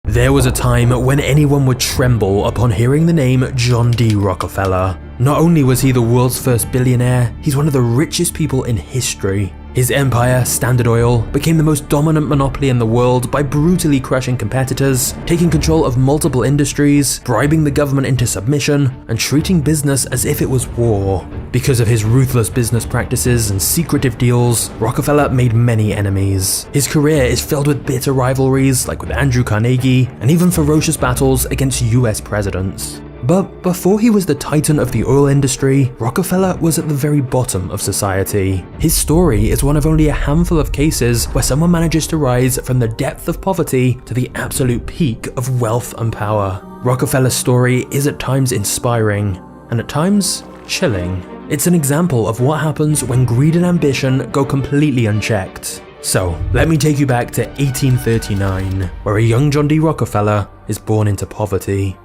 There was a time when anyone would tremble upon hearing the name John D Rockefeller. Not only was he the world's first billionaire, he's one of the richest people in history. His empire, Standard Oil, became the most dominant monopoly in the world by brutally crushing competitors, taking control of multiple industries, bribing the government into submission, and treating business as if it was war. Because of his ruthless business practices and secretive deals, Rockefeller made many enemies. His career is filled with bitter rivalries, like with Andrew Carnegie, and even ferocious battles against US presidents. But before he was the titan of the oil industry, Rockefeller was at the very bottom of society. His story is one of only a handful of cases where someone manages to rise from the depth of poverty to the absolute peak of wealth and power. Rockefeller's story is at times inspiring, and at times chilling. It's an example of what happens when greed and ambition go completely unchecked. So, let me take you back to 1839, where a young John D Rockefeller is born into poverty.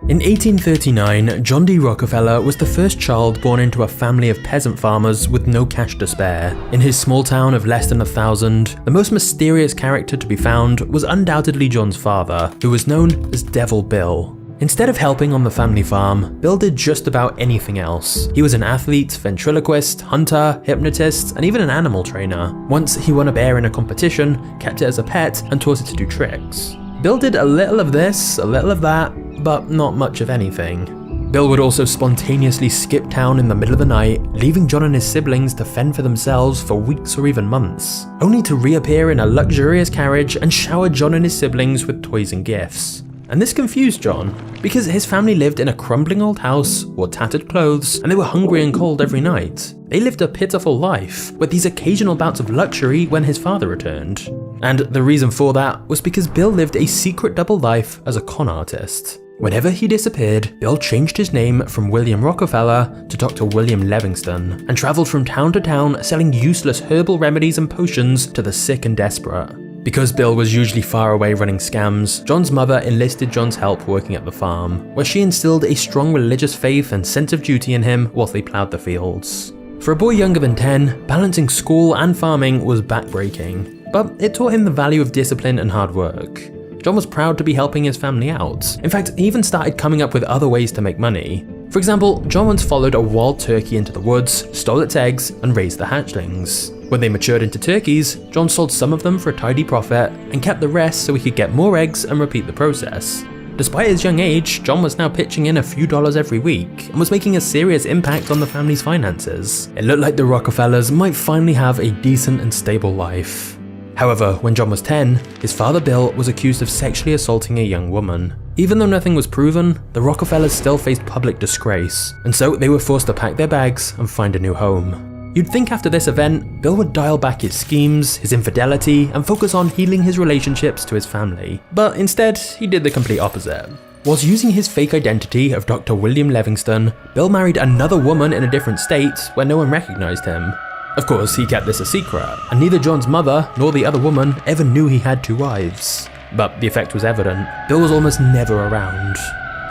In 1839, John D Rockefeller was the first child born into a family of peasant farmers with no cash to spare. In his small town of less than 1,000, the most mysterious character to be found was undoubtedly John's father, who was known as Devil Bill. Instead of helping on the family farm, Bill did just about anything else. He was an athlete, ventriloquist, hunter, hypnotist, and even an animal trainer. Once he won a bear in a competition, kept it as a pet, and taught it to do tricks. Bill did a little of this, a little of that, but not much of anything. Bill would also spontaneously skip town in the middle of the night, leaving John and his siblings to fend for themselves for weeks or even months, only to reappear in a luxurious carriage and shower John and his siblings with toys and gifts. And this confused John, because his family lived in a crumbling old house, wore tattered clothes, and they were hungry and cold every night. They lived a pitiful life, with these occasional bouts of luxury when his father returned. And the reason for that was because Bill lived a secret double life as a con artist. Whenever he disappeared, Bill changed his name from William Rockefeller to Dr. William Livingston, and travelled from town to town selling useless herbal remedies and potions to the sick and desperate. Because Bill was usually far away running scams, John's mother enlisted John's help working at the farm, where she instilled a strong religious faith and sense of duty in him whilst they ploughed the fields. For a boy younger than 10, balancing school and farming was backbreaking, but it taught him the value of discipline and hard work. John was proud to be helping his family out. In fact, he even started coming up with other ways to make money. For example, John once followed a wild turkey into the woods, stole its eggs, and raised the hatchlings. When they matured into turkeys, John sold some of them for a tidy profit, and kept the rest so he could get more eggs and repeat the process. Despite his young age, John was now pitching in a few dollars every week, and was making a serious impact on the family's finances. It looked like the Rockefellers might finally have a decent and stable life. However, when John was 10, his father Bill was accused of sexually assaulting a young woman. Even though nothing was proven, the Rockefellers still faced public disgrace, and so they were forced to pack their bags and find a new home. You'd think after this event, Bill would dial back his schemes, his infidelity, and focus on healing his relationships to his family. But instead, he did the complete opposite. Whilst using his fake identity of Dr. William Livingston, Bill married another woman in a different state where no one recognized him. Of course, he kept this a secret, and neither John's mother nor the other woman ever knew he had 2 wives. But the effect was evident. Bill was almost never around.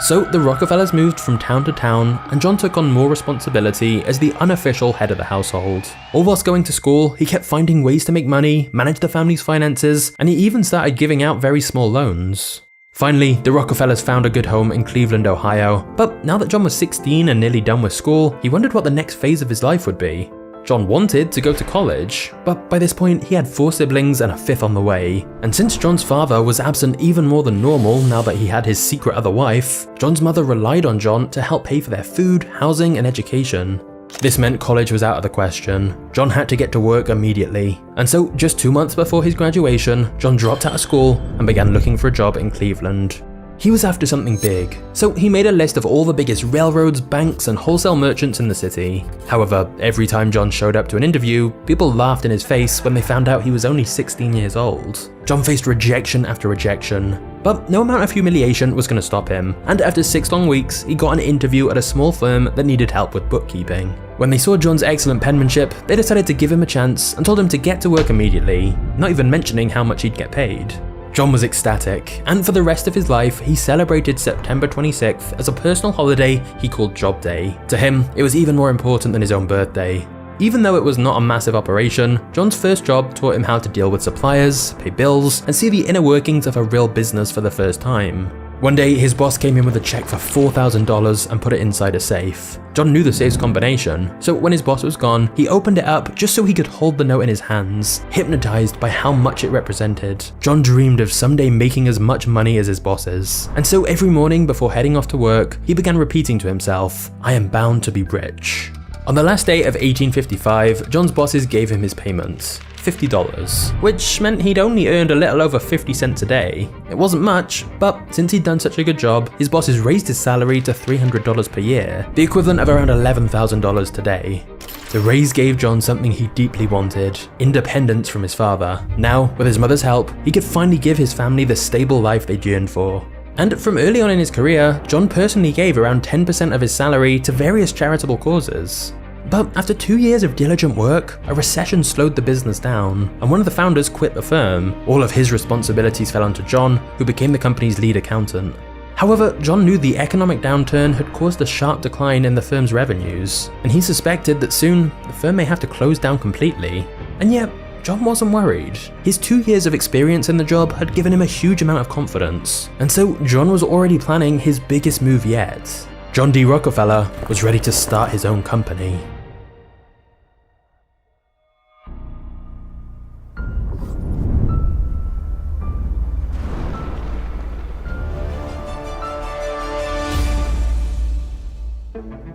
So the Rockefellers moved from town to town, and John took on more responsibility as the unofficial head of the household. All whilst going to school, he kept finding ways to make money, manage the family's finances, and he even started giving out very small loans. Finally, the Rockefellers found a good home in Cleveland, Ohio, but now that John was 16 and nearly done with school, he wondered what the next phase of his life would be. John wanted to go to college, but by this point he had 4 siblings and a 5th on the way. And since John's father was absent even more than normal now that he had his secret other wife, John's mother relied on John to help pay for their food, housing, and education. This meant college was out of the question. John had to get to work immediately. And so just 2 months before his graduation, John dropped out of school and began looking for a job in Cleveland. He was after something big, so he made a list of all the biggest railroads, banks, and wholesale merchants in the city. However, every time John showed up to an interview, people laughed in his face when they found out he was only 16 years old. John faced rejection after rejection, but no amount of humiliation was going to stop him, and after 6 long weeks, he got an interview at a small firm that needed help with bookkeeping. When they saw John's excellent penmanship, they decided to give him a chance and told him to get to work immediately, not even mentioning how much he'd get paid. John was ecstatic, and for the rest of his life, he celebrated September 26th as a personal holiday he called Job Day. To him, it was even more important than his own birthday. Even though it was not a massive operation, John's first job taught him how to deal with suppliers, pay bills, and see the inner workings of a real business for the first time. One day, his boss came in with a check for $4,000 and put it inside a safe. John knew the safe's combination, so when his boss was gone, he opened it up just so he could hold the note in his hands, hypnotized by how much it represented. John dreamed of someday making as much money as his bosses, and so every morning before heading off to work, he began repeating to himself, "I am bound to be rich." On the last day of 1855, John's bosses gave him his payment. $50, which meant he'd only earned a little over 50 cents a day. It wasn't much, but since he'd done such a good job, his bosses raised his salary to $300 per year, the equivalent of around $11,000 today. The raise gave John something he deeply wanted, independence from his father. Now, with his mother's help, he could finally give his family the stable life they'd yearned for. And from early on in his career, John personally gave around 10% of his salary to various charitable causes. But after 2 years of diligent work, a recession slowed the business down, and one of the founders quit the firm. All of his responsibilities fell onto John, who became the company's lead accountant. However, John knew the economic downturn had caused a sharp decline in the firm's revenues, and he suspected that soon the firm may have to close down completely. And yet, John wasn't worried. His 2 years of experience in the job had given him a huge amount of confidence, and so John was already planning his biggest move yet. John D Rockefeller was ready to start his own company.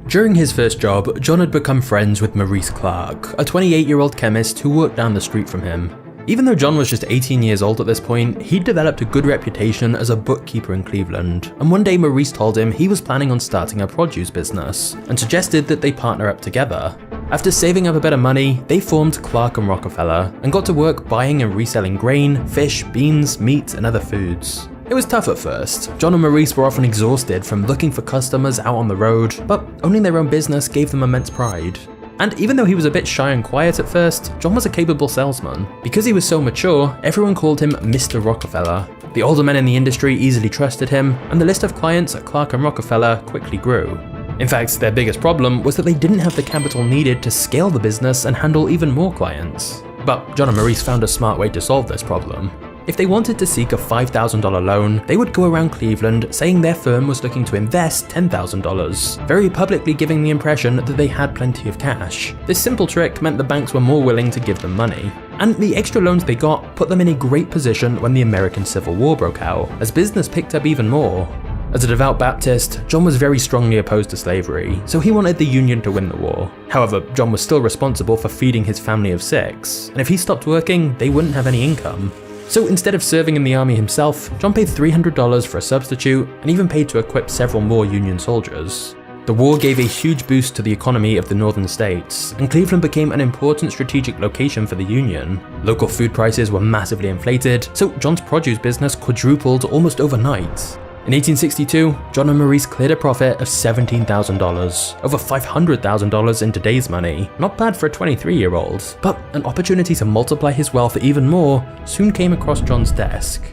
During his first job, John had become friends with Maurice Clark, a 28-year-old chemist who worked down the street from him. Even though John was just 18 years old at this point, he'd developed a good reputation as a bookkeeper in Cleveland, and one day Maurice told him he was planning on starting a produce business, and suggested that they partner up together. After saving up a bit of money, they formed Clark and Rockefeller, and got to work buying and reselling grain, fish, beans, meat, and other foods. It was tough at first. John and Maurice were often exhausted from looking for customers out on the road, but owning their own business gave them immense pride. And even though he was a bit shy and quiet at first, John was a capable salesman. Because he was so mature, everyone called him Mr. Rockefeller. The older men in the industry easily trusted him, and the list of clients at Clark and Rockefeller quickly grew. In fact, their biggest problem was that they didn't have the capital needed to scale the business and handle even more clients. But John and Maurice found a smart way to solve this problem. If they wanted to seek a $5,000 loan, they would go around Cleveland saying their firm was looking to invest $10,000, very publicly giving the impression that they had plenty of cash. This simple trick meant the banks were more willing to give them money. And the extra loans they got put them in a great position when the American Civil War broke out, as business picked up even more. As a devout Baptist, John was very strongly opposed to slavery, so he wanted the Union to win the war. However, John was still responsible for feeding his family of 6, and if he stopped working, they wouldn't have any income. So instead of serving in the army himself, John paid $300 for a substitute, and even paid to equip several more Union soldiers. The war gave a huge boost to the economy of the northern states, and Cleveland became an important strategic location for the Union. Local food prices were massively inflated, so John's produce business quadrupled almost overnight. In 1862, John and Maurice cleared a profit of $17,000, over $500,000 in today's money. Not bad for a 23-year-old, but an opportunity to multiply his wealth even more soon came across John's desk.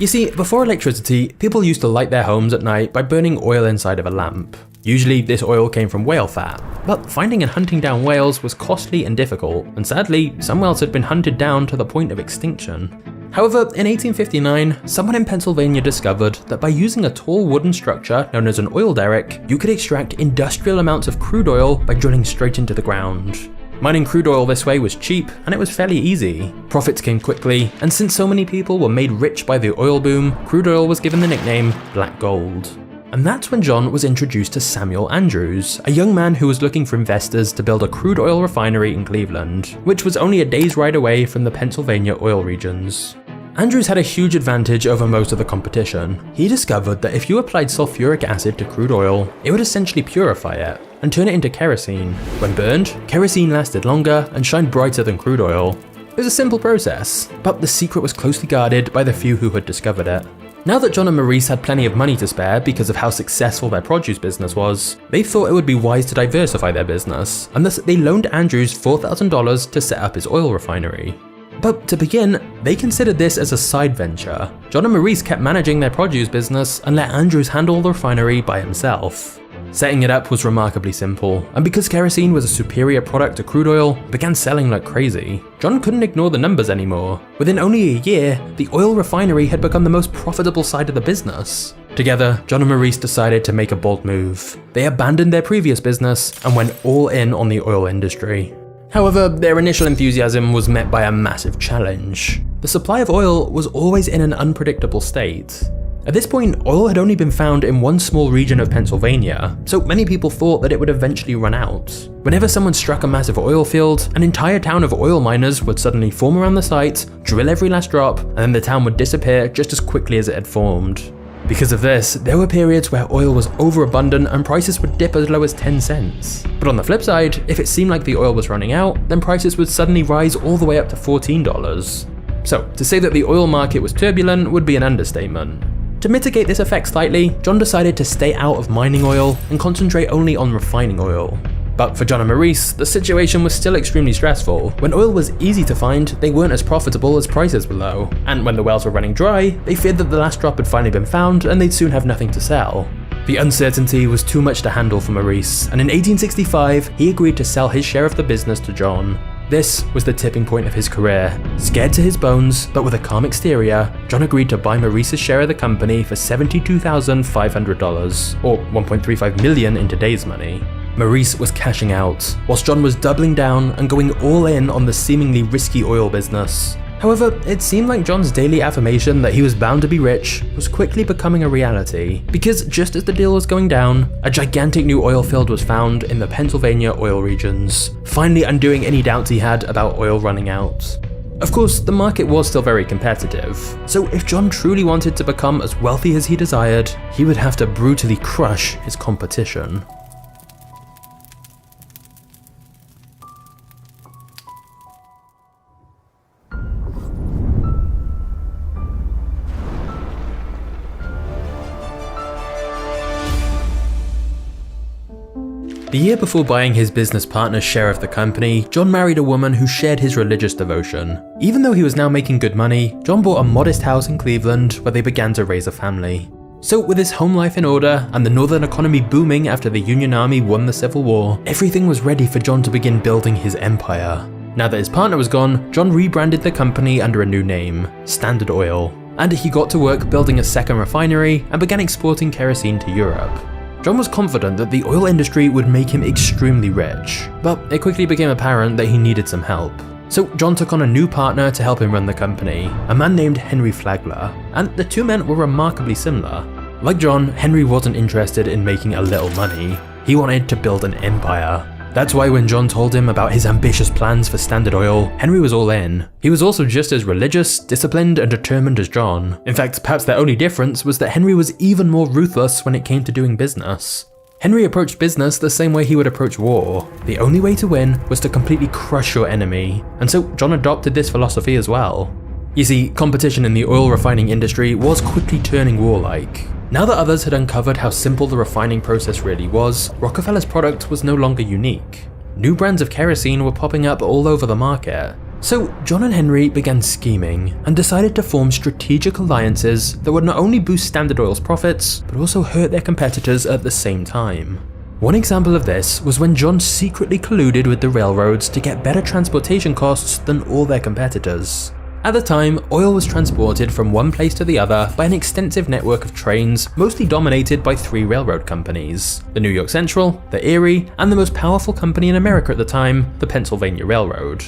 You see, before electricity, people used to light their homes at night by burning oil inside of a lamp. Usually this oil came from whale fat, but finding and hunting down whales was costly and difficult, and sadly, some whales had been hunted down to the point of extinction. However, in 1859, someone in Pennsylvania discovered that by using a tall wooden structure known as an oil derrick, you could extract industrial amounts of crude oil by drilling straight into the ground. Mining crude oil this way was cheap, and it was fairly easy. Profits came quickly, and since so many people were made rich by the oil boom, crude oil was given the nickname Black Gold. And that's when John was introduced to Samuel Andrews, a young man who was looking for investors to build a crude oil refinery in Cleveland, which was only a day's ride away from the Pennsylvania oil regions. Andrews had a huge advantage over most of the competition. He discovered that if you applied sulfuric acid to crude oil, it would essentially purify it and turn it into kerosene. When burned, kerosene lasted longer and shined brighter than crude oil. It was a simple process, but the secret was closely guarded by the few who had discovered it. Now that John and Maurice had plenty of money to spare because of how successful their produce business was, they thought it would be wise to diversify their business, and thus they loaned Andrews $4,000 to set up his oil refinery. But to begin, they considered this as a side venture. John and Maurice kept managing their produce business and let Andrews handle the refinery by himself. Setting it up was remarkably simple, and because kerosene was a superior product to crude oil, it began selling like crazy. John couldn't ignore the numbers anymore. Within only a year, the oil refinery had become the most profitable side of the business. Together, John and Maurice decided to make a bold move. They abandoned their previous business and went all in on the oil industry. However, their initial enthusiasm was met by a massive challenge. The supply of oil was always in an unpredictable state. At this point, oil had only been found in one small region of Pennsylvania, so many people thought that it would eventually run out. Whenever someone struck a massive oil field, an entire town of oil miners would suddenly form around the site, drill every last drop, and then the town would disappear just as quickly as it had formed. Because of this, there were periods where oil was overabundant and prices would dip as low as 10 cents. But on the flip side, if it seemed like the oil was running out, then prices would suddenly rise all the way up to $14. So, to say that the oil market was turbulent would be an understatement. To mitigate this effect slightly, John decided to stay out of mining oil and concentrate only on refining oil. But for John and Maurice, the situation was still extremely stressful. When oil was easy to find, they weren't as profitable as prices were low. And when the wells were running dry, they feared that the last drop had finally been found and they'd soon have nothing to sell. The uncertainty was too much to handle for Maurice, and in 1865, he agreed to sell his share of the business to John. This was the tipping point of his career. Scared to his bones, but with a calm exterior, John agreed to buy Maurice's share of the company for $72,500, or $1.35 million in today's money. Maurice was cashing out, whilst John was doubling down and going all in on the seemingly risky oil business. However, it seemed like John's daily affirmation that he was bound to be rich was quickly becoming a reality, because just as the deal was going down, a gigantic new oil field was found in the Pennsylvania oil regions, finally undoing any doubts he had about oil running out. Of course, the market was still very competitive, so if John truly wanted to become as wealthy as he desired, he would have to brutally crush his competition. The year before buying his business partner's share of the company, John married a woman who shared his religious devotion. Even though he was now making good money, John bought a modest house in Cleveland where they began to raise a family. So with his home life in order and the northern economy booming after the Union Army won the Civil War, everything was ready for John to begin building his empire. Now that his partner was gone, John rebranded the company under a new name, Standard Oil, and he got to work building a second refinery and began exporting kerosene to Europe. John was confident that the oil industry would make him extremely rich, but it quickly became apparent that he needed some help. So John took on a new partner to help him run the company, a man named Henry Flagler, and the two men were remarkably similar. Like John, Henry wasn't interested in making a little money. He wanted to build an empire. That's why when John told him about his ambitious plans for Standard Oil, Henry was all in. He was also just as religious, disciplined, and determined as John. In fact, perhaps their only difference was that Henry was even more ruthless when it came to doing business. Henry approached business the same way he would approach war. The only way to win was to completely crush your enemy, and so John adopted this philosophy as well. You see, competition in the oil refining industry was quickly turning warlike. Now that others had uncovered how simple the refining process really was, Rockefeller's product was no longer unique. New brands of kerosene were popping up all over the market. So John and Henry began scheming and decided to form strategic alliances that would not only boost Standard Oil's profits, but also hurt their competitors at the same time. One example of this was when John secretly colluded with the railroads to get better transportation costs than all their competitors. At the time, oil was transported from one place to the other by an extensive network of trains, mostly dominated by three railroad companies: the New York Central, the Erie, and the most powerful company in America at the time, the Pennsylvania Railroad.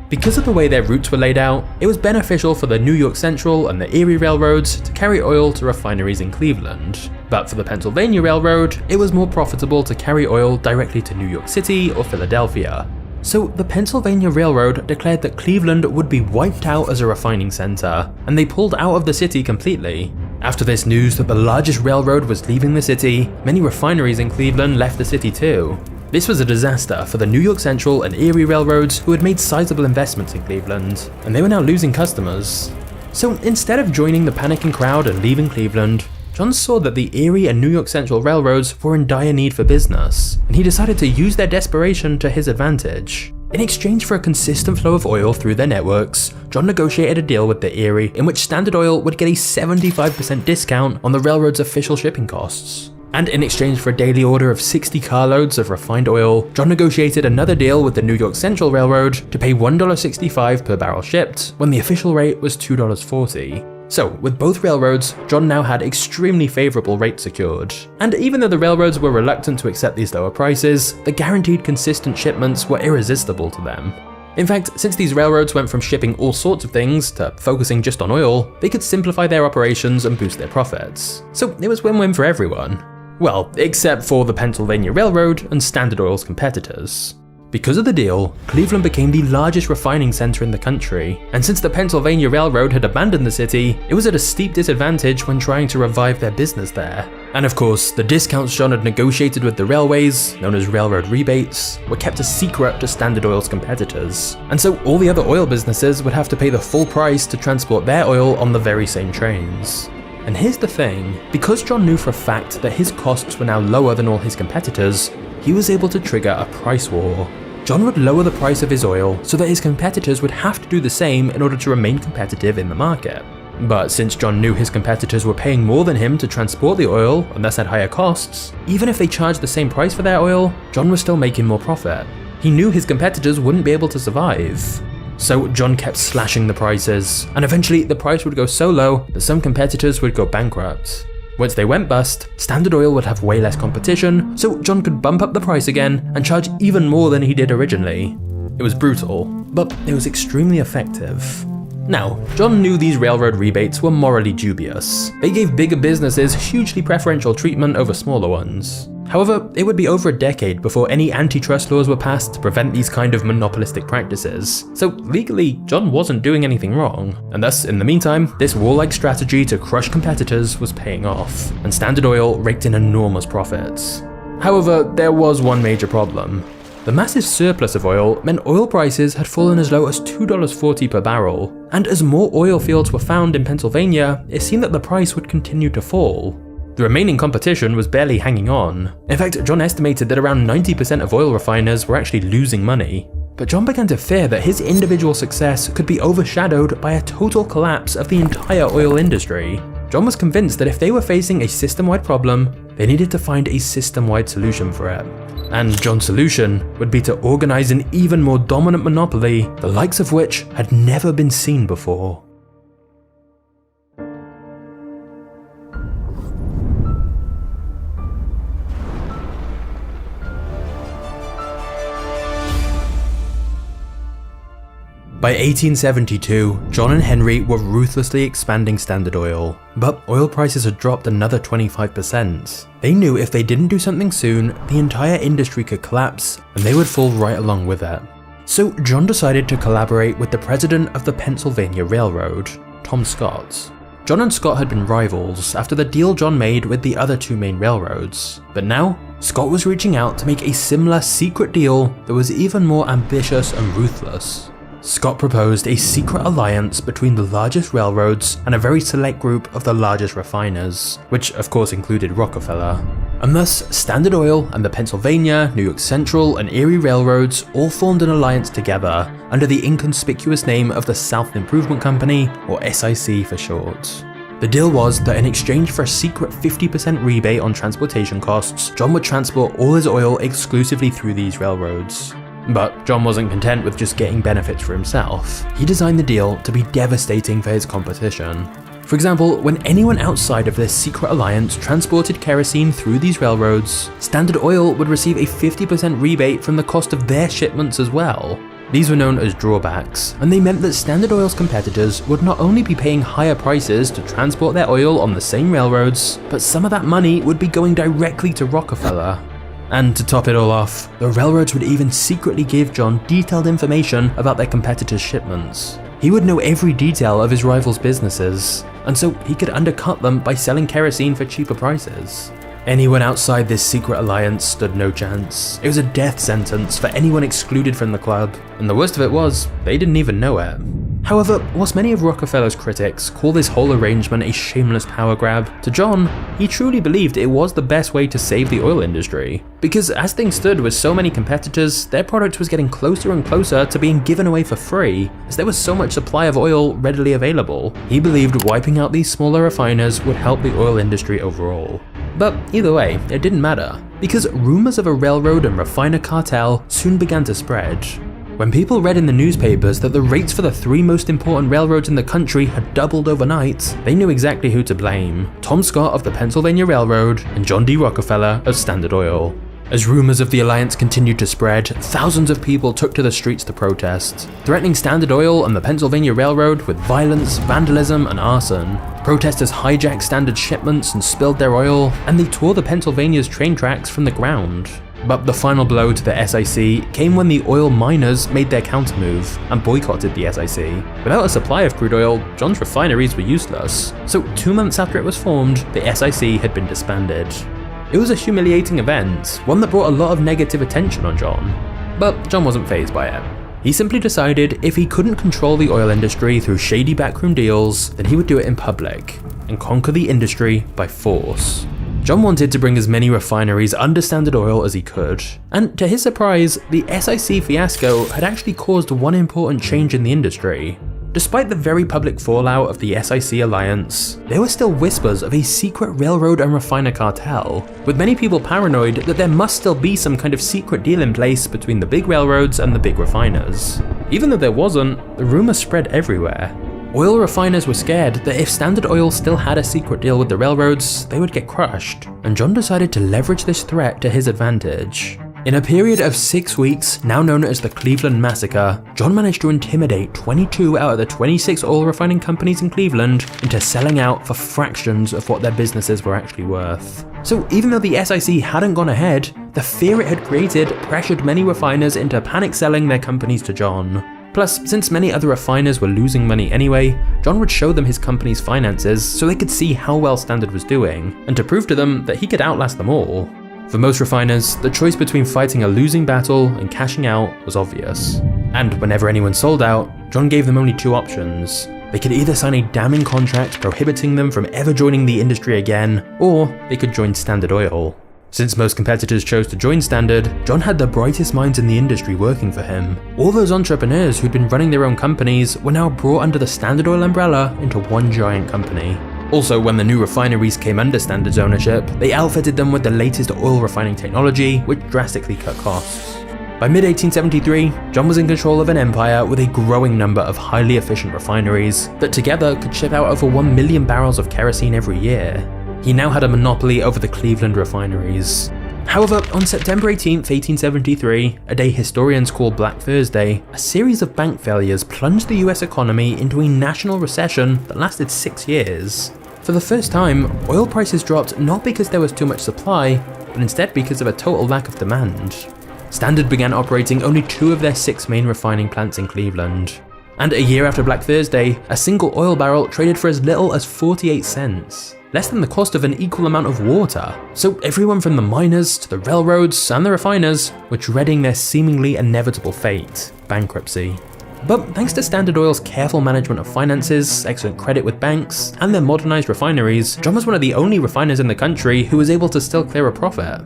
Because of the way their routes were laid out, it was beneficial for the New York Central and the Erie railroads to carry oil to refineries in Cleveland. But for the Pennsylvania Railroad, it was more profitable to carry oil directly to New York City or Philadelphia. So the Pennsylvania Railroad declared that Cleveland would be wiped out as a refining center, and they pulled out of the city completely. After this news that the largest railroad was leaving the city, many refineries in Cleveland left the city too. This was a disaster for the New York Central and Erie railroads, who had made sizable investments in Cleveland, and they were now losing customers. So instead of joining the panicking crowd and leaving Cleveland, John saw that the Erie and New York Central railroads were in dire need for business, and he decided to use their desperation to his advantage. In exchange for a consistent flow of oil through their networks, John negotiated a deal with the Erie in which Standard Oil would get a 75% discount on the railroad's official shipping costs. And in exchange for a daily order of 60 carloads of refined oil, John negotiated another deal with the New York Central Railroad to pay $1.65 per barrel shipped, when the official rate was $2.40. So, with both railroads, John now had extremely favourable rates secured. And even though the railroads were reluctant to accept these lower prices, the guaranteed consistent shipments were irresistible to them. In fact, since these railroads went from shipping all sorts of things to focusing just on oil, they could simplify their operations and boost their profits. So it was win-win for everyone. Well, except for the Pennsylvania Railroad and Standard Oil's competitors. Because of the deal, Cleveland became the largest refining center in the country, and since the Pennsylvania Railroad had abandoned the city, it was at a steep disadvantage when trying to revive their business there. And of course, the discounts John had negotiated with the railways, known as railroad rebates, were kept a secret to Standard Oil's competitors, and so all the other oil businesses would have to pay the full price to transport their oil on the very same trains. And here's the thing, because John knew for a fact that his costs were now lower than all his competitors, he was able to trigger a price war. John would lower the price of his oil so that his competitors would have to do the same in order to remain competitive in the market. But since John knew his competitors were paying more than him to transport the oil and thus had higher costs, even if they charged the same price for their oil, John was still making more profit. He knew his competitors wouldn't be able to survive. So John kept slashing the prices, and eventually the price would go so low that some competitors would go bankrupt. Once they went bust, Standard Oil would have way less competition, so John could bump up the price again and charge even more than he did originally. It was brutal, but it was extremely effective. Now, John knew these railroad rebates were morally dubious. They gave bigger businesses hugely preferential treatment over smaller ones. However, it would be over a decade before any antitrust laws were passed to prevent these kind of monopolistic practices, so legally, John wasn't doing anything wrong, and thus, in the meantime, this warlike strategy to crush competitors was paying off, and Standard Oil raked in enormous profits. However, there was one major problem. The massive surplus of oil meant oil prices had fallen as low as $2.40 per barrel, and as more oil fields were found in Pennsylvania, it seemed that the price would continue to fall. The remaining competition was barely hanging on. In fact, John estimated that around 90% of oil refiners were actually losing money. But John began to fear that his individual success could be overshadowed by a total collapse of the entire oil industry. John was convinced that if they were facing a system-wide problem, they needed to find a system-wide solution for it. And John's solution would be to organize an even more dominant monopoly, the likes of which had never been seen before. By 1872, John and Henry were ruthlessly expanding Standard Oil, but oil prices had dropped another 25%. They knew if they didn't do something soon, the entire industry could collapse, and they would fall right along with it. So John decided to collaborate with the president of the Pennsylvania Railroad, Tom Scott. John and Scott had been rivals after the deal John made with the other two main railroads, but now, Scott was reaching out to make a similar secret deal that was even more ambitious and ruthless. Scott proposed a secret alliance between the largest railroads and a very select group of the largest refiners, which of course included Rockefeller. And thus, Standard Oil and the Pennsylvania, New York Central, and Erie railroads all formed an alliance together under the inconspicuous name of the South Improvement Company, or SIC for short. The deal was that in exchange for a secret 50% rebate on transportation costs, John would transport all his oil exclusively through these railroads. But John wasn't content with just getting benefits for himself. He designed the deal to be devastating for his competition. For example, when anyone outside of this secret alliance transported kerosene through these railroads, Standard Oil would receive a 50% rebate from the cost of their shipments as well. These were known as drawbacks, and they meant that Standard Oil's competitors would not only be paying higher prices to transport their oil on the same railroads, but some of that money would be going directly to Rockefeller. And to top it all off, the railroads would even secretly give John detailed information about their competitors' shipments. He would know every detail of his rivals' businesses, and so he could undercut them by selling kerosene for cheaper prices. Anyone outside this secret alliance stood no chance. It was a death sentence for anyone excluded from the club, and the worst of it was, they didn't even know it. However, whilst many of Rockefeller's critics call this whole arrangement a shameless power grab, to John, he truly believed it was the best way to save the oil industry. Because as things stood with so many competitors, their product was getting closer and closer to being given away for free, as there was so much supply of oil readily available. He believed wiping out these smaller refiners would help the oil industry overall. But either way, it didn't matter, because rumors of a railroad and refiner cartel soon began to spread. When people read in the newspapers that the rates for the 3 most important railroads in the country had doubled overnight, they knew exactly who to blame: Tom Scott of the Pennsylvania Railroad and John D Rockefeller of Standard Oil. As rumors of the alliance continued to spread, thousands of people took to the streets to protest, threatening Standard Oil and the Pennsylvania Railroad with violence, vandalism, and arson. Protesters hijacked Standard shipments and spilled their oil, and they tore the Pennsylvania's train tracks from the ground. But the final blow to the SIC came when the oil miners made their countermove and boycotted the SIC. Without a supply of crude oil, John's refineries were useless, so 2 months after it was formed, the SIC had been disbanded. It was a humiliating event, one that brought a lot of negative attention on John. But John wasn't fazed by it. He simply decided if he couldn't control the oil industry through shady backroom deals, then he would do it in public and conquer the industry by force. John wanted to bring as many refineries under Standard Oil as he could, and to his surprise, the SIC fiasco had actually caused one important change in the industry. Despite the very public fallout of the SIC alliance, there were still whispers of a secret railroad and refiner cartel, with many people paranoid that there must still be some kind of secret deal in place between the big railroads and the big refiners. Even though there wasn't, the rumors spread everywhere. Oil refiners were scared that if Standard Oil still had a secret deal with the railroads, they would get crushed, and John decided to leverage this threat to his advantage. In a period of 6 weeks, now known as the Cleveland Massacre, John managed to intimidate 22 out of the 26 oil refining companies in Cleveland into selling out for fractions of what their businesses were actually worth. So even though the SIC hadn't gone ahead, the fear it had created pressured many refiners into panic selling their companies to John. Plus, since many other refiners were losing money anyway, John would show them his company's finances so they could see how well Standard was doing, and to prove to them that he could outlast them all. For most refiners, the choice between fighting a losing battle and cashing out was obvious. And whenever anyone sold out, John gave them only 2 options. They could either sign a damning contract prohibiting them from ever joining the industry again, or they could join Standard Oil. Since most competitors chose to join Standard, John had the brightest minds in the industry working for him. All those entrepreneurs who'd been running their own companies were now brought under the Standard Oil umbrella into one giant company. Also, when the new refineries came under Standard's ownership, they outfitted them with the latest oil refining technology, which drastically cut costs. By mid-1873, John was in control of an empire with a growing number of highly efficient refineries that together could ship out over 1 million barrels of kerosene every year. He now had a monopoly over the Cleveland refineries. However, on September 18, 1873, a day historians call Black Thursday, a series of bank failures plunged the US economy into a national recession that lasted 6 years. For the first time, oil prices dropped not because there was too much supply, but instead because of a total lack of demand. Standard began operating only 2 of their 6 main refining plants in Cleveland. And a year after Black Thursday, a single oil barrel traded for as little as 48 cents. Less than the cost of an equal amount of water. So everyone from the miners to the railroads and the refiners were dreading their seemingly inevitable fate, bankruptcy. But thanks to Standard Oil's careful management of finances, excellent credit with banks, and their modernized refineries, John was one of the only refiners in the country who was able to still clear a profit.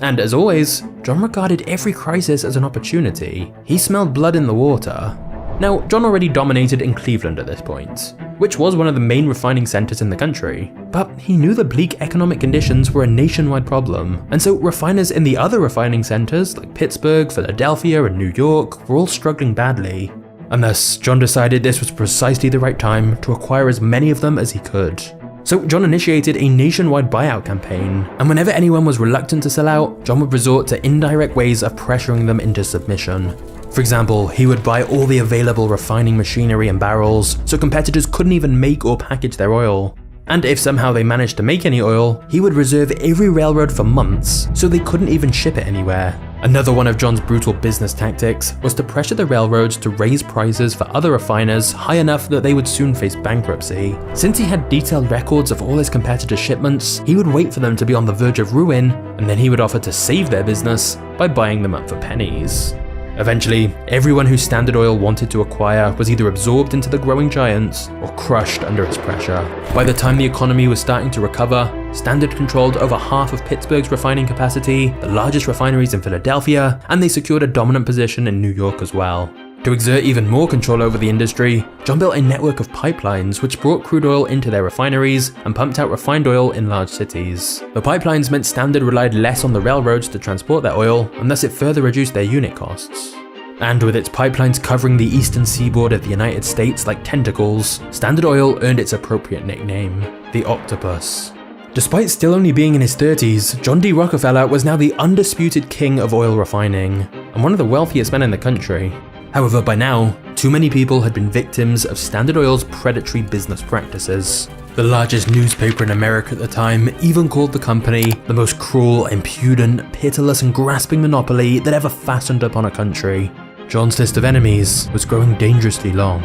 And as always, John regarded every crisis as an opportunity. He smelled blood in the water. Now, John already dominated in Cleveland at this point, which was one of the main refining centers in the country, but he knew the bleak economic conditions were a nationwide problem, and so refiners in the other refining centers like Pittsburgh, Philadelphia, and New York were all struggling badly. And thus, John decided this was precisely the right time to acquire as many of them as he could. So John initiated a nationwide buyout campaign, and whenever anyone was reluctant to sell out, John would resort to indirect ways of pressuring them into submission. For example, he would buy all the available refining machinery and barrels, so competitors couldn't even make or package their oil. And if somehow they managed to make any oil, he would reserve every railroad for months, so they couldn't even ship it anywhere. Another one of John's brutal business tactics was to pressure the railroads to raise prices for other refiners high enough that they would soon face bankruptcy. Since he had detailed records of all his competitors' shipments, he would wait for them to be on the verge of ruin, and then he would offer to save their business by buying them up for pennies. Eventually, everyone who Standard Oil wanted to acquire was either absorbed into the growing giants or crushed under its pressure. By the time the economy was starting to recover, Standard controlled over half of Pittsburgh's refining capacity, the largest refineries in Philadelphia, and they secured a dominant position in New York as well. To exert even more control over the industry, John built a network of pipelines which brought crude oil into their refineries and pumped out refined oil in large cities. The pipelines meant Standard relied less on the railroads to transport their oil, and thus it further reduced their unit costs. And with its pipelines covering the eastern seaboard of the United States like tentacles, Standard Oil earned its appropriate nickname, the Octopus. Despite still only being in his 30s, John D Rockefeller was now the undisputed king of oil refining, and one of the wealthiest men in the country. However, by now, too many people had been victims of Standard Oil's predatory business practices. The largest newspaper in America at the time even called the company the most cruel, impudent, pitiless and grasping monopoly that ever fastened upon a country. John's list of enemies was growing dangerously long.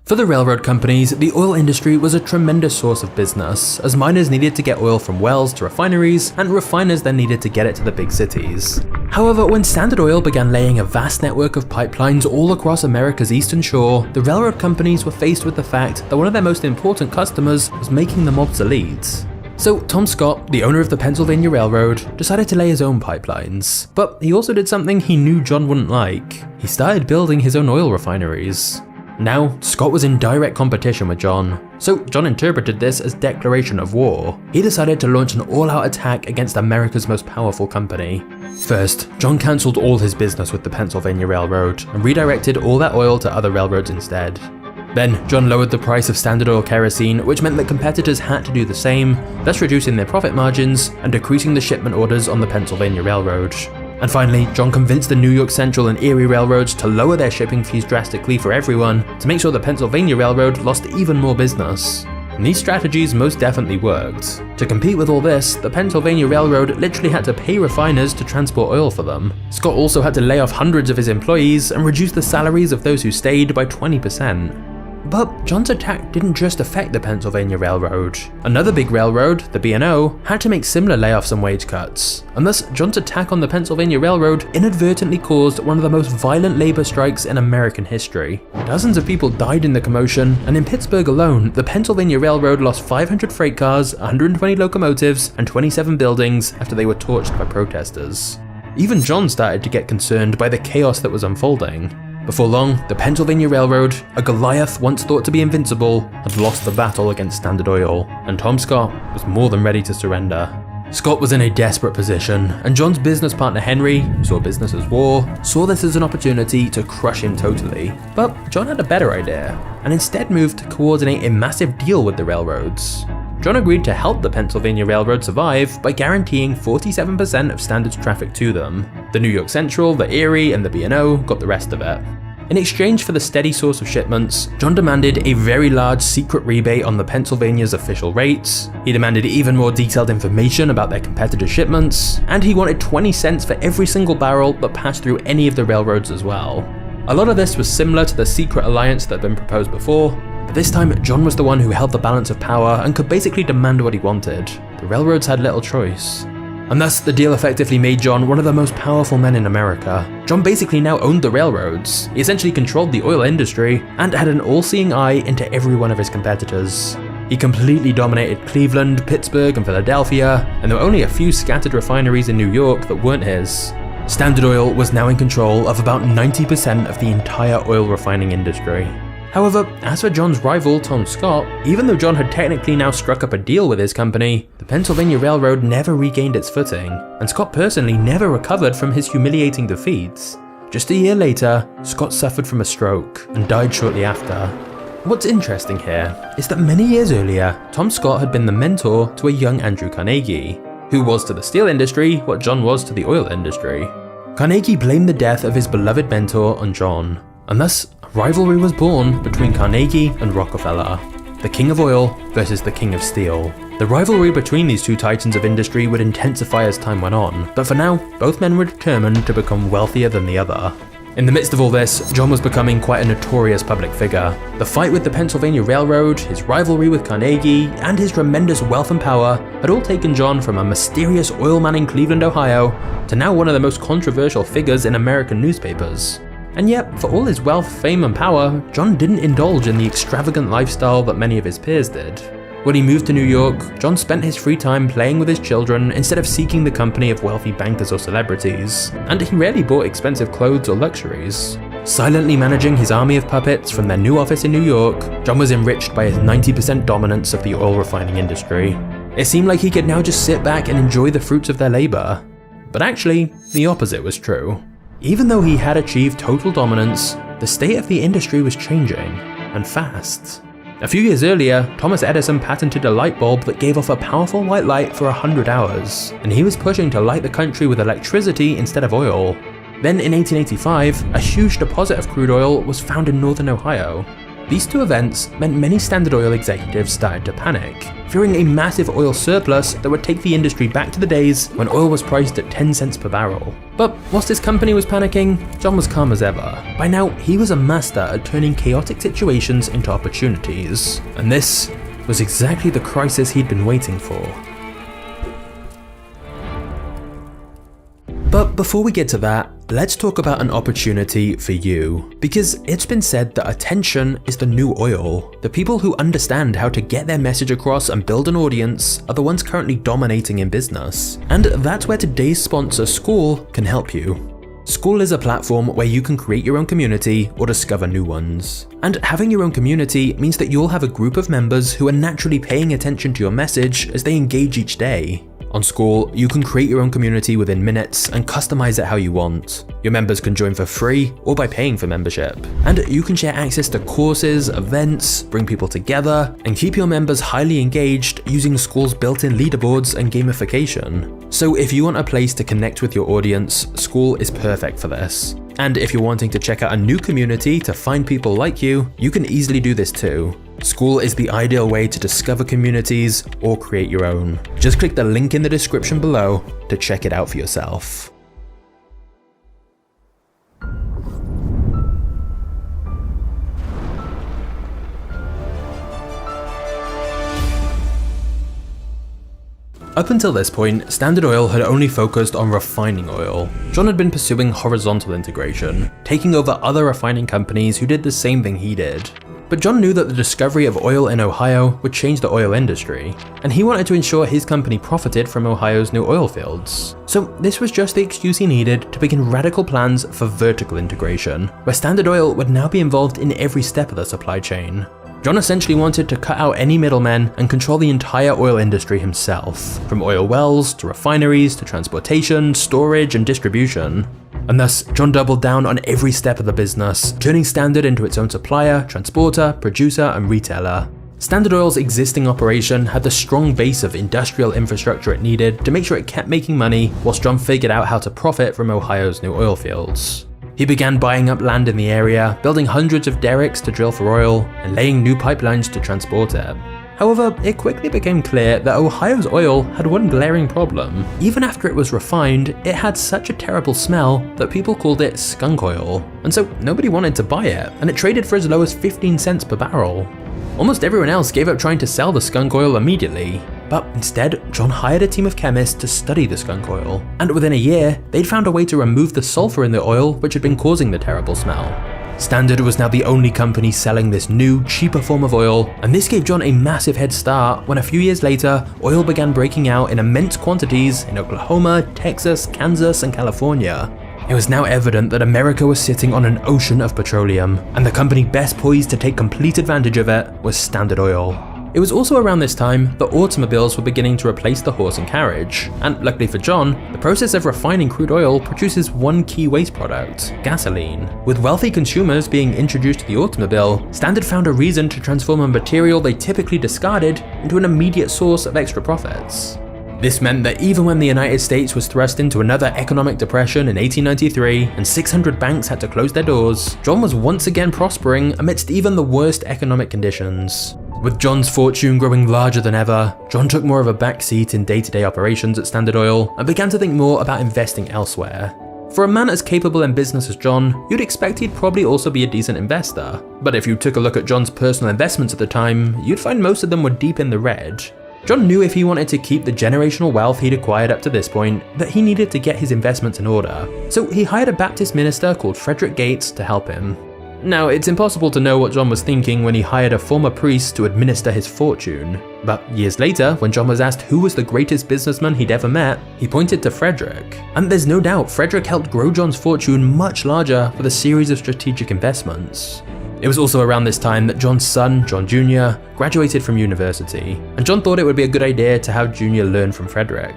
For the railroad companies, the oil industry was a tremendous source of business, as miners needed to get oil from wells to refineries, and refiners then needed to get it to the big cities. However, when Standard Oil began laying a vast network of pipelines all across America's eastern shore, the railroad companies were faced with the fact that one of their most important customers was making them obsolete. So Tom Scott, the owner of the Pennsylvania Railroad, decided to lay his own pipelines. But he also did something he knew John wouldn't like. He started building his own oil refineries. Now, Scott was in direct competition with John, so John interpreted this as declaration of war. He decided to launch an all-out attack against America's most powerful company. First, John cancelled all his business with the Pennsylvania Railroad and redirected all that oil to other railroads instead. Then, John lowered the price of Standard Oil kerosene, which meant that competitors had to do the same, thus reducing their profit margins and decreasing the shipment orders on the Pennsylvania Railroad. And finally, John convinced the New York Central and Erie railroads to lower their shipping fees drastically for everyone to make sure the Pennsylvania Railroad lost even more business. And these strategies most definitely worked. To compete with all this, the Pennsylvania Railroad literally had to pay refiners to transport oil for them. Scott also had to lay off hundreds of his employees and reduce the salaries of those who stayed by 20%. But John's attack didn't just affect the Pennsylvania Railroad. Another big railroad, the B&O, had to make similar layoffs and wage cuts, and thus John's attack on the Pennsylvania Railroad inadvertently caused one of the most violent labor strikes in American history. Dozens of people died in the commotion, and in Pittsburgh alone, the Pennsylvania Railroad lost 500 freight cars, 120 locomotives, and 27 buildings after they were torched by protesters. Even John started to get concerned by the chaos that was unfolding. Before long, the Pennsylvania Railroad, a Goliath once thought to be invincible, had lost the battle against Standard Oil, and Tom Scott was more than ready to surrender. Scott was in a desperate position, and John's business partner Henry, who saw business as war, saw this as an opportunity to crush him totally. But John had a better idea, and instead moved to coordinate a massive deal with the railroads. John agreed to help the Pennsylvania Railroad survive by guaranteeing 47% of Standard's traffic to them. The New York Central, the Erie, and the B&O got the rest of it. In exchange for the steady source of shipments, John demanded a very large secret rebate on the Pennsylvania's official rates, he demanded even more detailed information about their competitors' shipments, and he wanted 20 cents for every single barrel that passed through any of the railroads as well. A lot of this was similar to the secret alliance that had been proposed before, but this time John was the one who held the balance of power and could basically demand what he wanted. The railroads had little choice. And thus, the deal effectively made John one of the most powerful men in America. John basically now owned the railroads, he essentially controlled the oil industry, and had an all-seeing eye into every one of his competitors. He completely dominated Cleveland, Pittsburgh, and Philadelphia, and there were only a few scattered refineries in New York that weren't his. Standard Oil was now in control of about 90% of the entire oil refining industry. However, as for John's rival, Tom Scott, even though John had technically now struck up a deal with his company, the Pennsylvania Railroad never regained its footing, and Scott personally never recovered from his humiliating defeats. Just a year later, Scott suffered from a stroke and died shortly after. What's interesting here is that many years earlier, Tom Scott had been the mentor to a young Andrew Carnegie, who was to the steel industry what John was to the oil industry. Carnegie blamed the death of his beloved mentor on John, and thus a rivalry was born between Carnegie and Rockefeller, the king of oil versus the king of steel. The rivalry between these two titans of industry would intensify as time went on, but for now, both men were determined to become wealthier than the other. In the midst of all this, John was becoming quite a notorious public figure. The fight with the Pennsylvania Railroad, his rivalry with Carnegie, and his tremendous wealth and power had all taken John from a mysterious oil man in Cleveland, Ohio, to now one of the most controversial figures in American newspapers. And yet, for all his wealth, fame, and power, John didn't indulge in the extravagant lifestyle that many of his peers did. When he moved to New York, John spent his free time playing with his children instead of seeking the company of wealthy bankers or celebrities, and he rarely bought expensive clothes or luxuries. Silently managing his army of puppets from their new office in New York, John was enriched by his 90% dominance of the oil refining industry. It seemed like he could now just sit back and enjoy the fruits of their labor. But actually, the opposite was true. Even though he had achieved total dominance, the state of the industry was changing, and fast. A few years earlier, Thomas Edison patented a light bulb that gave off a powerful white light for 100 hours, and he was pushing to light the country with electricity instead of oil. Then in 1885, a huge deposit of crude oil was found in northern Ohio. These two events meant many Standard Oil executives started to panic, fearing a massive oil surplus that would take the industry back to the days when oil was priced at 10 cents per barrel. But whilst his company was panicking, John was calm as ever. By now, he was a master at turning chaotic situations into opportunities, and this was exactly the crisis he'd been waiting for. But before we get to that, let's talk about an opportunity for you. Because it's been said that attention is the new oil. The people who understand how to get their message across and build an audience are the ones currently dominating in business. And that's where today's sponsor, School, can help you. School is a platform where you can create your own community or discover new ones. And having your own community means that you'll have a group of members who are naturally paying attention to your message as they engage each day. On School, you can create your own community within minutes and customize it how you want. Your members can join for free or by paying for membership. And you can share access to courses, events, bring people together, and keep your members highly engaged using School's built-in leaderboards and gamification. So if you want a place to connect with your audience, School is perfect for this. And if you're wanting to check out a new community to find people like you can easily do this too. School is the ideal way to discover communities or create your own. Just click the link in the description below to check it out for yourself. Up until this point, Standard Oil had only focused on refining oil. John had been pursuing horizontal integration, taking over other refining companies who did the same thing he did. But John knew that the discovery of oil in Ohio would change the oil industry, and he wanted to ensure his company profited from Ohio's new oil fields. So this was just the excuse he needed to begin radical plans for vertical integration, where Standard Oil would now be involved in every step of the supply chain. John essentially wanted to cut out any middlemen and control the entire oil industry himself, from oil wells to refineries to transportation, storage, and distribution. And thus, John doubled down on every step of the business, turning Standard into its own supplier, transporter, producer, and retailer. Standard Oil's existing operation had the strong base of industrial infrastructure it needed to make sure it kept making money, whilst John figured out how to profit from Ohio's new oil fields. He began buying up land in the area, building hundreds of derricks to drill for oil, and laying new pipelines to transport it. However, it quickly became clear that Ohio's oil had one glaring problem. Even after it was refined, it had such a terrible smell that people called it skunk oil, and so nobody wanted to buy it, and it traded for as low as 15 cents per barrel. Almost everyone else gave up trying to sell the skunk oil immediately, but instead, John hired a team of chemists to study the skunk oil, and within a year, they'd found a way to remove the sulfur in the oil which had been causing the terrible smell. Standard was now the only company selling this new, cheaper form of oil, and this gave John a massive head start when a few years later, oil began breaking out in immense quantities in Oklahoma, Texas, Kansas, and California. It was now evident that America was sitting on an ocean of petroleum, and the company best poised to take complete advantage of it was Standard Oil. It was also around this time that automobiles were beginning to replace the horse and carriage, and luckily for John, the process of refining crude oil produces one key waste product, gasoline. With wealthy consumers being introduced to the automobile, Standard found a reason to transform a material they typically discarded into an immediate source of extra profits. This meant that even when the United States was thrust into another economic depression in 1893 and 600 banks had to close their doors, John was once again prospering amidst even the worst economic conditions. With John's fortune growing larger than ever, John took more of a backseat in day-to-day operations at Standard Oil and began to think more about investing elsewhere. For a man as capable in business as John, you'd expect he'd probably also be a decent investor. But if you took a look at John's personal investments at the time, you'd find most of them were deep in the red. John knew if he wanted to keep the generational wealth he'd acquired up to this point, that he needed to get his investments in order. So he hired a Baptist minister called Frederick Gates to help him. Now, it's impossible to know what John was thinking when he hired a former priest to administer his fortune. But years later, when John was asked who was the greatest businessman he'd ever met, he pointed to Frederick. And there's no doubt Frederick helped grow John's fortune much larger with a series of strategic investments. It was also around this time that John's son, John Jr., graduated from university, and John thought it would be a good idea to have Jr. learn from Frederick.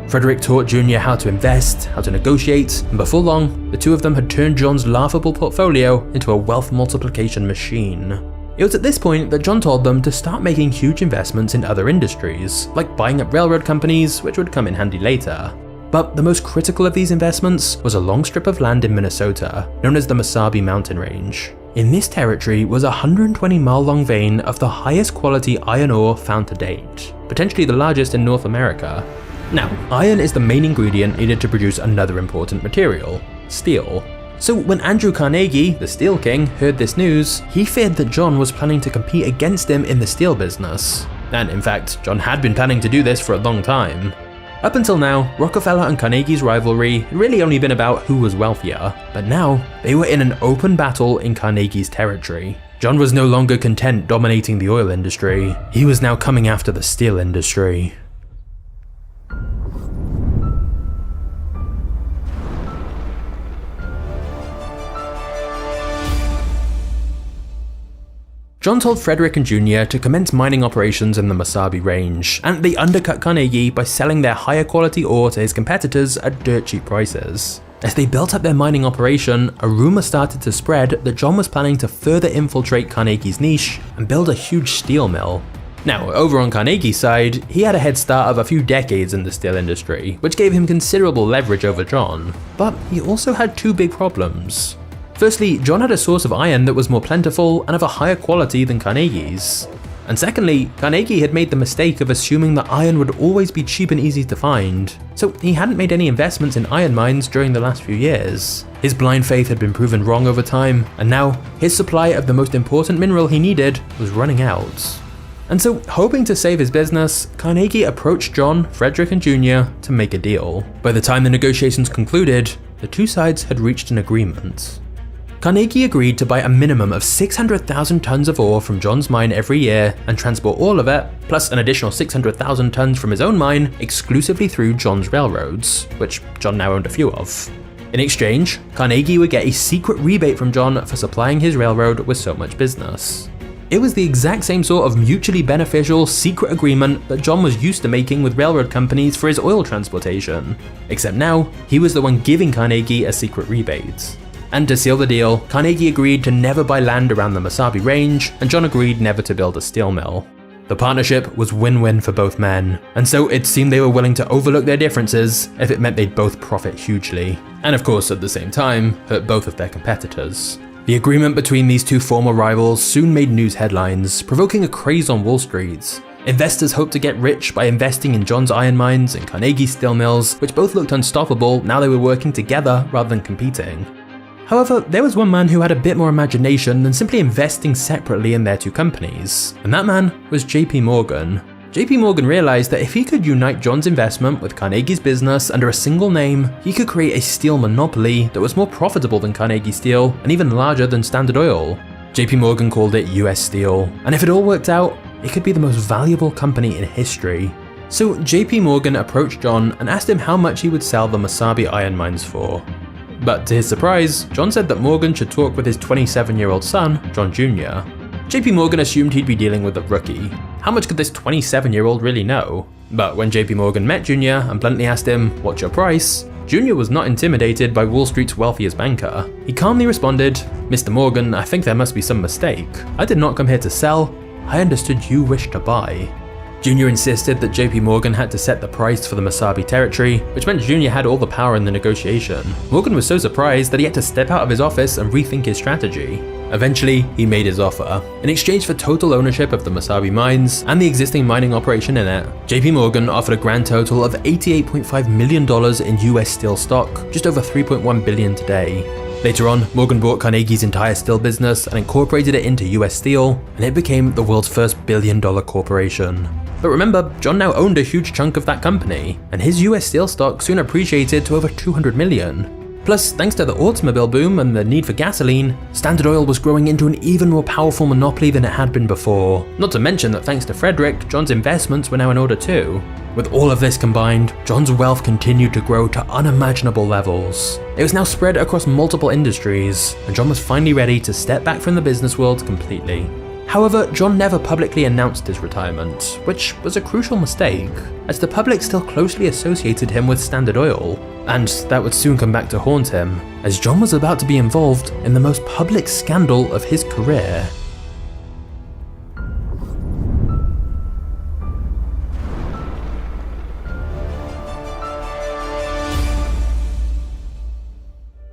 Frederick taught Jr. how to invest, how to negotiate, and before long, the two of them had turned John's laughable portfolio into a wealth multiplication machine. It was at this point that John told them to start making huge investments in other industries, like buying up railroad companies, which would come in handy later. But the most critical of these investments was a long strip of land in Minnesota, known as the Mesabi Mountain Range. In this territory was a 120-mile-long vein of the highest quality iron ore found to date, potentially the largest in North America. Now, iron is the main ingredient needed to produce another important material, steel. So when Andrew Carnegie, the Steel King, heard this news, he feared that John was planning to compete against him in the steel business. And in fact, John had been planning to do this for a long time. Up until now, Rockefeller and Carnegie's rivalry had really only been about who was wealthier, but now they were in an open battle in Carnegie's territory. John was no longer content dominating the oil industry, he was now coming after the steel industry. John told Frederick and Jr. to commence mining operations in the Mesabi Range, and they undercut Carnegie by selling their higher quality ore to his competitors at dirt cheap prices. As they built up their mining operation, a rumor started to spread that John was planning to further infiltrate Carnegie's niche and build a huge steel mill. Now, over on Carnegie's side, he had a head start of a few decades in the steel industry, which gave him considerable leverage over John. But he also had two big problems. Firstly, John had a source of iron that was more plentiful and of a higher quality than Carnegie's. And secondly, Carnegie had made the mistake of assuming that iron would always be cheap and easy to find, so he hadn't made any investments in iron mines during the last few years. His blind faith had been proven wrong over time, and now his supply of the most important mineral he needed was running out. And so, hoping to save his business, Carnegie approached John, Frederick and Jr. to make a deal. By the time the negotiations concluded, the two sides had reached an agreement. Carnegie agreed to buy a minimum of 600,000 tons of ore from John's mine every year and transport all of it, plus an additional 600,000 tons from his own mine, exclusively through John's railroads, which John now owned a few of. In exchange, Carnegie would get a secret rebate from John for supplying his railroad with so much business. It was the exact same sort of mutually beneficial secret agreement that John was used to making with railroad companies for his oil transportation, except now he was the one giving Carnegie a secret rebate. And to seal the deal, Carnegie agreed to never buy land around the Mesabi Range, and John agreed never to build a steel mill. The partnership was win-win for both men, and so it seemed they were willing to overlook their differences if it meant they'd both profit hugely, and of course at the same time, hurt both of their competitors. The agreement between these two former rivals soon made news headlines, provoking a craze on Wall Street. Investors hoped to get rich by investing in John's iron mines and Carnegie's steel mills, which both looked unstoppable now they were working together rather than competing. However, there was one man who had a bit more imagination than simply investing separately in their two companies, and that man was JP Morgan. JP Morgan realized that if he could unite John's investment with Carnegie's business under a single name, he could create a steel monopoly that was more profitable than Carnegie Steel and even larger than Standard Oil. JP Morgan called it US Steel, and if it all worked out, it could be the most valuable company in history. So JP Morgan approached John and asked him how much he would sell the Mesabi iron mines for. But to his surprise, John said that Morgan should talk with his 27-year-old son, John Jr. JP Morgan assumed he'd be dealing with a rookie. How much could this 27-year-old really know? But when JP Morgan met Jr. and bluntly asked him, "What's your price?" Jr. was not intimidated by Wall Street's wealthiest banker. He calmly responded, "Mr. Morgan, I think there must be some mistake. I did not come here to sell, I understood you wished to buy." Jr. insisted that JP Morgan had to set the price for the Mesabi territory, which meant Jr. had all the power in the negotiation. Morgan was so surprised that he had to step out of his office and rethink his strategy. Eventually, he made his offer. In exchange for total ownership of the Mesabi mines and the existing mining operation in it, JP Morgan offered a grand total of $88.5 million in US steel stock, just over $3.1 billion today. Later on, Morgan bought Carnegie's entire steel business and incorporated it into US Steel, and it became the world's first billion-dollar corporation. But remember, John now owned a huge chunk of that company, and his US Steel stock soon appreciated to over $200 million. Plus, thanks to the automobile boom and the need for gasoline, Standard Oil was growing into an even more powerful monopoly than it had been before. Not to mention that thanks to Frederick, John's investments were now in order too. With all of this combined, John's wealth continued to grow to unimaginable levels. It was now spread across multiple industries, and John was finally ready to step back from the business world completely. However, John never publicly announced his retirement, which was a crucial mistake, as the public still closely associated him with Standard Oil, and that would soon come back to haunt him, as John was about to be involved in the most public scandal of his career.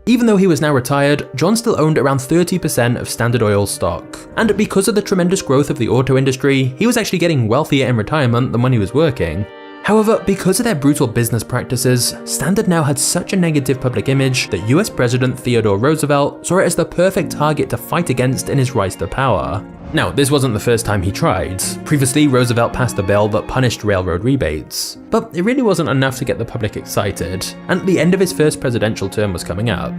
Even though he was now retired, John still owned around 30% of Standard Oil stock. And because of the tremendous growth of the auto industry, he was actually getting wealthier in retirement than when he was working. However, because of their brutal business practices, Standard now had such a negative public image that US President Theodore Roosevelt saw it as the perfect target to fight against in his rise to power. Now, this wasn't the first time he tried. Previously, Roosevelt passed a bill that punished railroad rebates, but it really wasn't enough to get the public excited, and the end of his first presidential term was coming up.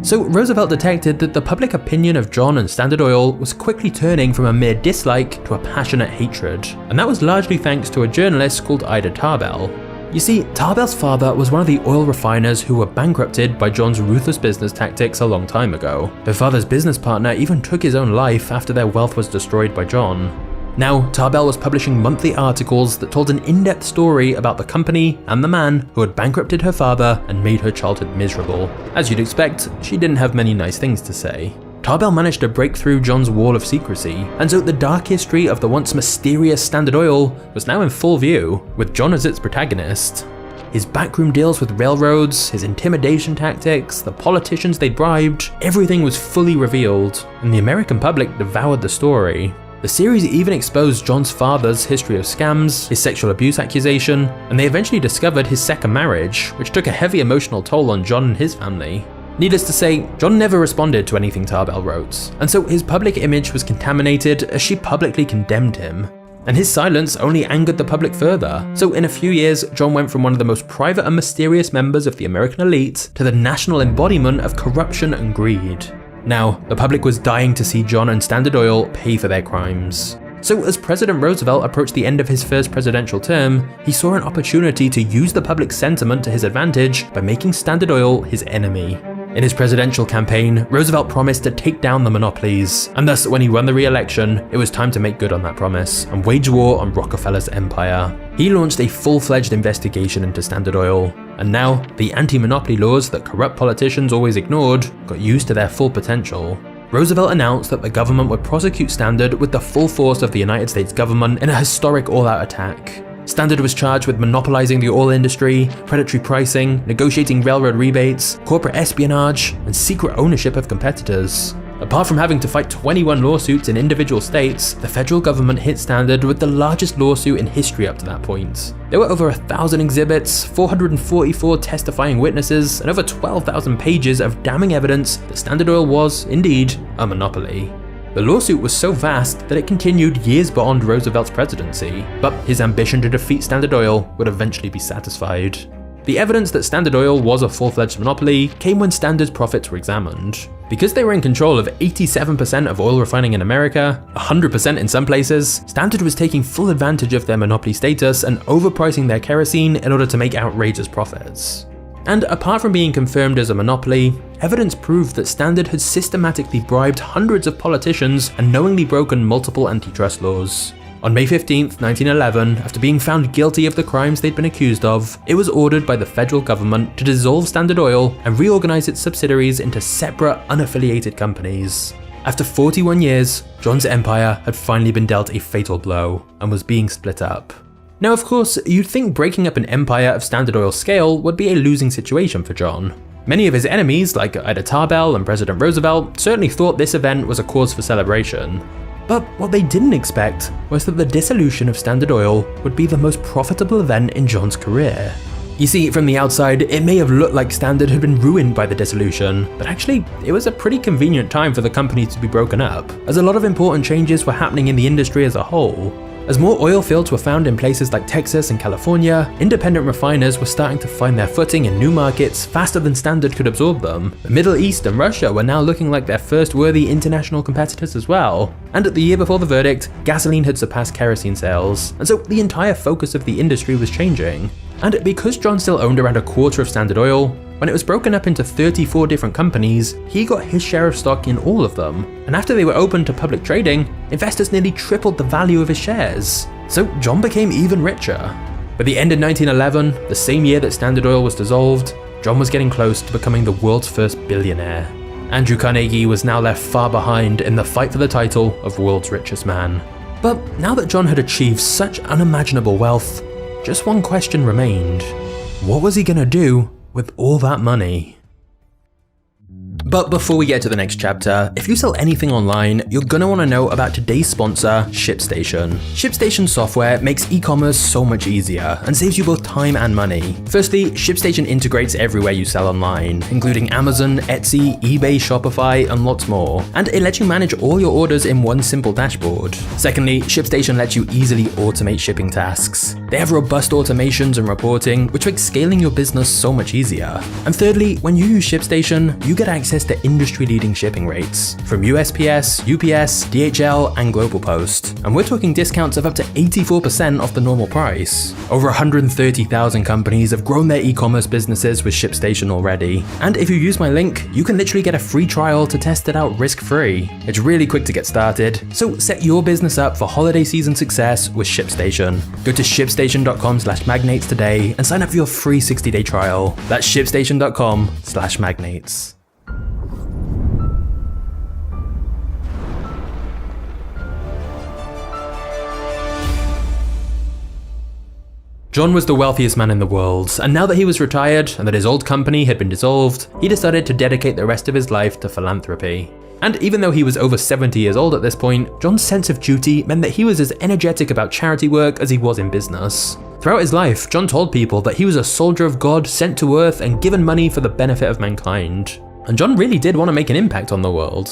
So Roosevelt detected that the public opinion of John and Standard Oil was quickly turning from a mere dislike to a passionate hatred, and that was largely thanks to a journalist called Ida Tarbell. You see, Tarbell's father was one of the oil refiners who were bankrupted by John's ruthless business tactics a long time ago. Her father's business partner even took his own life after their wealth was destroyed by John. Now, Tarbell was publishing monthly articles that told an in-depth story about the company and the man who had bankrupted her father and made her childhood miserable. As you'd expect, she didn't have many nice things to say. Tarbell managed to break through John's wall of secrecy, and so the dark history of the once mysterious Standard Oil was now in full view, with John as its protagonist. His backroom deals with railroads, his intimidation tactics, the politicians they bribed, everything was fully revealed, and the American public devoured the story. The series even exposed John's father's history of scams, his sexual abuse accusation, and they eventually discovered his second marriage, which took a heavy emotional toll on John and his family. Needless to say, John never responded to anything Tarbell wrote, and so his public image was contaminated as she publicly condemned him. And his silence only angered the public further, so in a few years, John went from one of the most private and mysterious members of the American elite to the national embodiment of corruption and greed. Now, the public was dying to see John and Standard Oil pay for their crimes. So as President Roosevelt approached the end of his first presidential term, he saw an opportunity to use the public sentiment to his advantage by making Standard Oil his enemy. In his presidential campaign, Roosevelt promised to take down the monopolies, and thus when he won the re-election, it was time to make good on that promise and wage war on Rockefeller's empire. He launched a full-fledged investigation into Standard Oil, and now the anti-monopoly laws that corrupt politicians always ignored got used to their full potential. Roosevelt announced that the government would prosecute Standard with the full force of the United States government in a historic all-out attack. Standard was charged with monopolizing the oil industry, predatory pricing, negotiating railroad rebates, corporate espionage, and secret ownership of competitors. Apart from having to fight 21 lawsuits in individual states, the federal government hit Standard with the largest lawsuit in history up to that point. There were over 1,000 exhibits, 444 testifying witnesses, and over 12,000 pages of damning evidence that Standard Oil was, indeed, a monopoly. The lawsuit was so vast that it continued years beyond Roosevelt's presidency, but his ambition to defeat Standard Oil would eventually be satisfied. The evidence that Standard Oil was a full-fledged monopoly came when Standard's profits were examined. Because they were in control of 87% of oil refining in America, 100% in some places, Standard was taking full advantage of their monopoly status and overpricing their kerosene in order to make outrageous profits. And apart from being confirmed as a monopoly, evidence proved that Standard had systematically bribed hundreds of politicians and knowingly broken multiple antitrust laws. On May 15, 1911, after being found guilty of the crimes they'd been accused of, it was ordered by the federal government to dissolve Standard Oil and reorganize its subsidiaries into separate, unaffiliated companies. After 41 years, John's empire had finally been dealt a fatal blow and was being split up. Now of course, you'd think breaking up an empire of Standard Oil's scale would be a losing situation for John. Many of his enemies, like Ida Tarbell and President Roosevelt, certainly thought this event was a cause for celebration. But what they didn't expect was that the dissolution of Standard Oil would be the most profitable event in John's career. You see, from the outside, it may have looked like Standard had been ruined by the dissolution, but actually, it was a pretty convenient time for the company to be broken up, as a lot of important changes were happening in the industry as a whole. As more oil fields were found in places like Texas and California, independent refiners were starting to find their footing in new markets faster than Standard could absorb them. The Middle East and Russia were now looking like their first worthy international competitors as well. And at the year before the verdict, gasoline had surpassed kerosene sales, and so the entire focus of the industry was changing. And because John still owned around a quarter of Standard Oil, when it was broken up into 34 different companies, he got his share of stock in all of them. And after they were open to public trading, investors nearly tripled the value of his shares. So John became even richer. By the end of 1911, the same year that Standard Oil was dissolved, John was getting close to becoming the world's first billionaire. Andrew Carnegie was now left far behind in the fight for the title of world's richest man. But now that John had achieved such unimaginable wealth, just one question remained. What was he gonna do with all that money? But before we get to the next chapter, if you sell anything online, you're gonna want to know about today's sponsor, ShipStation. ShipStation software makes e-commerce so much easier and saves you both time and money. Firstly, ShipStation integrates everywhere you sell online, including Amazon, Etsy, eBay, Shopify, and lots more. And it lets you manage all your orders in one simple dashboard. Secondly, ShipStation lets you easily automate shipping tasks. They have robust automations and reporting, which makes scaling your business so much easier. And thirdly, when you use ShipStation, you get access to industry-leading shipping rates from USPS, UPS, DHL, and Global Post. And we're talking discounts of up to 84% off the normal price. Over 130,000 companies have grown their e-commerce businesses with ShipStation already. And if you use my link, you can literally get a free trial to test it out risk-free. It's really quick to get started, so set your business up for holiday season success with ShipStation. Go to shipstation.com/magnates today and sign up for your free 60-day trial. That's shipstation.com/magnates. John was the wealthiest man in the world, and now that he was retired and that his old company had been dissolved, he decided to dedicate the rest of his life to philanthropy. And even though he was over 70 years old at this point, John's sense of duty meant that he was as energetic about charity work as he was in business. Throughout his life, John told people that he was a soldier of God sent to earth and given money for the benefit of mankind. And John really did want to make an impact on the world.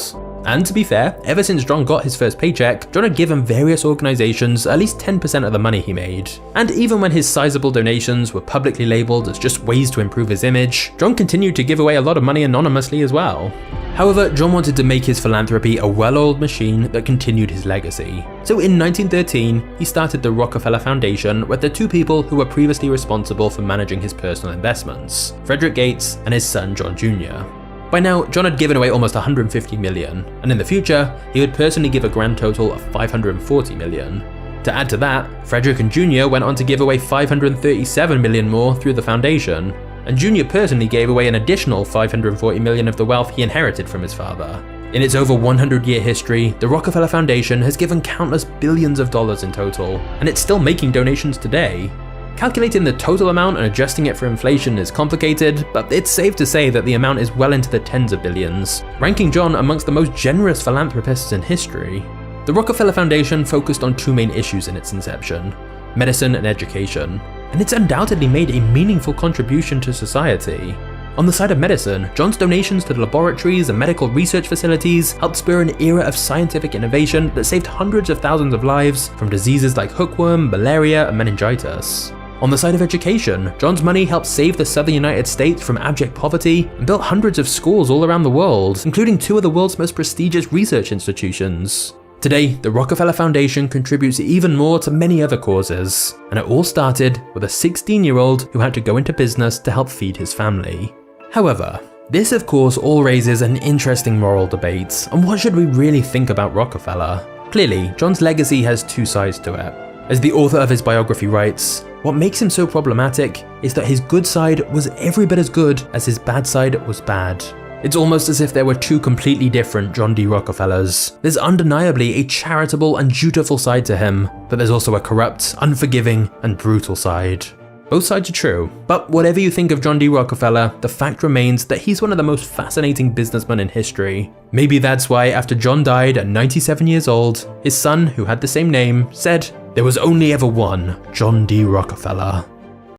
And to be fair, ever since John got his first paycheck, John had given various organizations at least 10% of the money he made. And even when his sizable donations were publicly labeled as just ways to improve his image, John continued to give away a lot of money anonymously as well. However, John wanted to make his philanthropy a well-oiled machine that continued his legacy. So in 1913, he started the Rockefeller Foundation with the two people who were previously responsible for managing his personal investments, Frederick Gates and his son John Jr. By now, John had given away almost $150 million, and in the future, he would personally give a grand total of $540 million. To add to that, Frederick and Jr. went on to give away $537 million more through the foundation, and Jr. personally gave away an additional $540 million of the wealth he inherited from his father. In its over 100-year history, the Rockefeller Foundation has given countless billions of dollars in total, and it's still making donations today. Calculating the total amount and adjusting it for inflation is complicated, but it's safe to say that the amount is well into the tens of billions, ranking John amongst the most generous philanthropists in history. The Rockefeller Foundation focused on two main issues in its inception: medicine and education, and it's undoubtedly made a meaningful contribution to society. On the side of medicine, John's donations to the laboratories and medical research facilities helped spur an era of scientific innovation that saved hundreds of thousands of lives from diseases like hookworm, malaria, and meningitis. On the side of education, John's money helped save the southern United States from abject poverty and built hundreds of schools all around the world, including two of the world's most prestigious research institutions. Today, the Rockefeller Foundation contributes even more to many other causes, and it all started with a 16-year-old who had to go into business to help feed his family. However, this of course all raises an interesting moral debate on what should we really think about Rockefeller. Clearly, John's legacy has two sides to it. As the author of his biography writes, what makes him so problematic is that his good side was every bit as good as his bad side was bad. It's almost as if there were two completely different John D Rockefellers. There's undeniably a charitable and dutiful side to him, but there's also a corrupt, unforgiving, and brutal side. Both sides are true, but whatever you think of John D Rockefeller, the fact remains that he's one of the most fascinating businessmen in history. Maybe that's why after John died at 97 years old, his son, who had the same name, said, "There was only ever one John D Rockefeller."